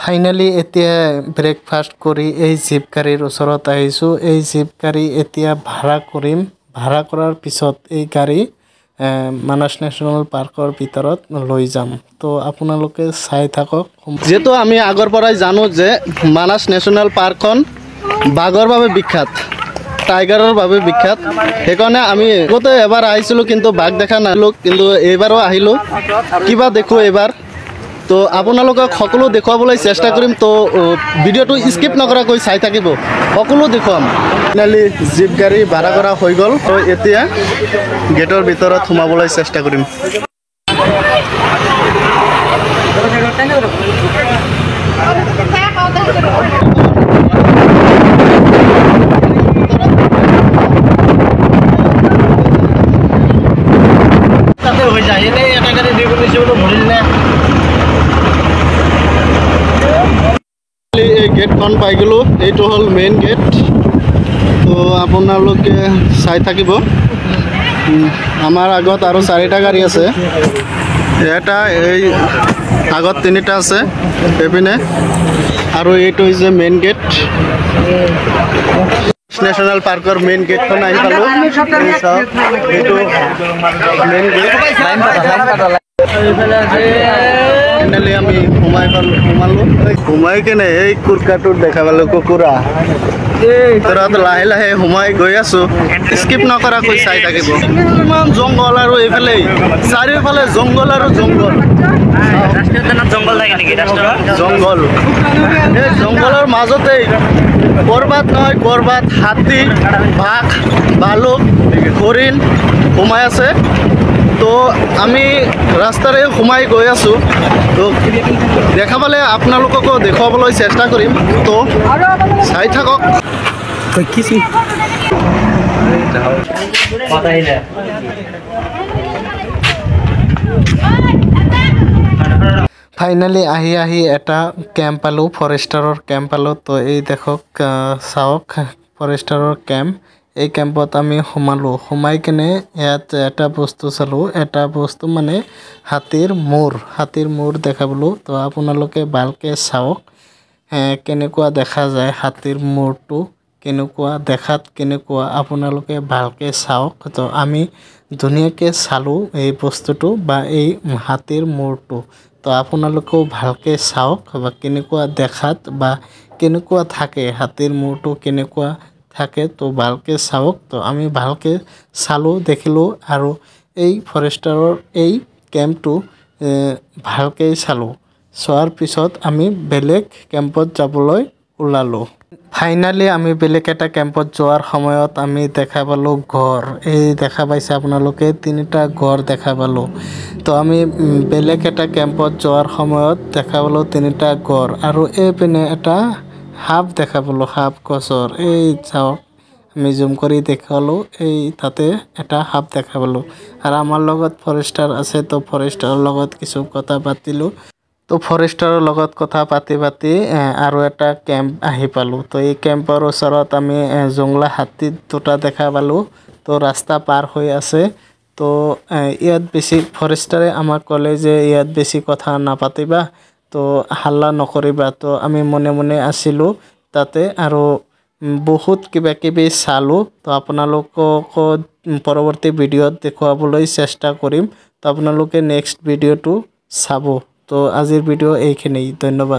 Finally এতিয়া breakfast কৰি এই জিপ গাড়ীৰ ওচৰত আহিছোঁ। এই জিপ গাড়ী এতিয়া ভাড়া কৰিম। ভাড়া কৰাৰ পিছত এই গাড়ী মানাস নেশ্যনেল পাৰ্কৰ ভিতৰত লৈ যাম। তো আপোনালোকে চাই থাকক। যেহেতু আমি আগৰ পৰাই জানো যে মানাস নেশ্যনেল পাৰ্কখন বাঘৰ বাবে বিখ্যাত, টাইগাৰৰ বাবে বিখ্যাত। সেইকাৰণে আমি আগতে এবাৰ আহিছিলোঁ কিন্তু বাঘ দেখা নাপালোঁ, কিন্তু এইবাৰো আহিলোঁ। কিবা দেখোঁ এইবাৰ। তো আপোনালোকক সকলো দেখুৱাবলৈ চেষ্টা কৰিম। তো ভিডিঅ'টো স্কিপ নকৰাকৈ চাই থাকিব, সকলো দেখুৱাম। ফাইনেলি জিপ গাড়ী ভাড়া কৰা হৈ গ'ল। তো এতিয়া গেটৰ ভিতৰত সোমাবলৈ চেষ্টা কৰিম। হৈ যায় এনেই এটা গাড়ী দি বুলিছোঁ ভৰিলে। এই গেটখন পাই গ'লোঁ। এইটো হ'ল মেইন গেট। তো আপোনালোকে চাই থাকিব। আমাৰ আগত আৰু 4টা গাড়ী আছে। এটা এই আগত 3টা আছে এইপিনে, আৰু এইটো হৈছে মেইন গেট। নেশ্যনেল পাৰ্কৰ মেইন গেটখন আহি পালোঁ। এইটো মেইন গেট। ফাইনেলি আমি সোমালোঁ। সোমাই কেনে এই কুৰকাটোত দেখা পালোঁ, কুকুৰা ভিতৰত লাহে লাহে সোমাই গৈ আছোঁ। স্কিপ নকৰাকৈ চাই থাকিব। ইমান জংঘল, আৰু এইফালে চাৰিওফালে জংঘল আৰু জংঘল। জংঘল, এই জংঘলৰ মাজতেই ক'ৰবাত নহয় ক'ৰবাত হাতী, বাঘ, ভালুক, হৰিণ সোমাই আছে। তো আমি ৰাস্তাৰে সোমাই গৈ আছোঁ। তো দেখা পালে আপোনালোককো দেখুৱাবলৈ চেষ্টা কৰিম। তো চাই থাকক। ফাইনেলি আহি এটা কেম্প পালোঁ, ফৰেষ্টাৰৰ কেম্প পালোঁ। তো এই দেখক, চাওক ফৰেষ্টাৰৰ কেম্প। এই কেম্পত আমি সোমাই কেনে ইয়াত এটা বস্তু চালোঁ। এটা বস্তু মানে হাতীৰ মূৰ দেখা পালোঁ। তো আপোনালোকে ভালকৈ চাওক কেনেকুৱা দেখা যায় হাতীৰ মূৰটো, কেনেকুৱা দেখাত, কেনেকুৱা আপোনালোকে ভালকৈ চাওক। তো আমি ধুনীয়াকৈ চালোঁ এই বস্তুটো বা এই হাতীৰ মূৰটো। তো আপোনালোকেও ভালকৈ চাওক বা কেনেকুৱা দেখাত বা কেনেকুৱা থাকে, হাতীৰ মূৰটো কেনেকুৱা থাকে। তো ভালকৈ চাওক। তো আমি ভালকৈ চালোঁ, দেখিলোঁ, আৰু এই ফৰেষ্টাৰৰ এই কেম্পটো ভালকৈ চালোঁ। চোৱাৰ পিছত আমি বেলেগ কেম্পত যাবলৈ ওলালোঁ। ফাইনেলি আমি বেলেগ এটা কেম্পত যোৱাৰ সময়ত আমি দেখা পালোঁ ঘৰ। এই দেখা পাইছে আপোনালোকে 3টা ঘৰ দেখা পালোঁ। তো আমি বেলেগ এটা কেম্পত যোৱাৰ সময়ত দেখা পালোঁ 3টা ঘৰ, আৰু এইপিনে এটা সাপ দেখা পালোঁ, সাপ গছৰ। এই চাওক, আমি জুম কৰি দেখালোঁ, এই তাতে এটা সাপ দেখা পালোঁ। আৰু আমাৰ লগত ফৰেষ্টাৰ আছে। তো ফৰেষ্টাৰৰ লগত কিছু কথা পাতিলোঁ। তো ফৰেষ্টাৰৰ লগত কথা পাতি আৰু এটা কেম্প আহি পালোঁ। তো এই কেম্পৰ ওচৰত আমি জংলা হাতী 2টা দেখা পালোঁ। তো ৰাস্তা পাৰ হৈ আছে। তো ইয়াত বেছি ফৰেষ্টাৰে আমাক ক'লে যে ইয়াত বেছি কথা নাপাতিবা, তো হাল্লা নকৰিবা। তো আমি মনে মনে আছিলোঁ তাতে, আৰু বহুত কিবা কিবি চালোঁ। তো আপোনালোককো পৰৱৰ্তী ভিডিঅ'ত দেখুৱাবলৈ চেষ্টা কৰিম। তো আপোনালোকে নেক্সট ভিডিঅ'টো চাব। তো আজিৰ ভিডিঅ' এইখিনিয়ে। ধন্যবাদ।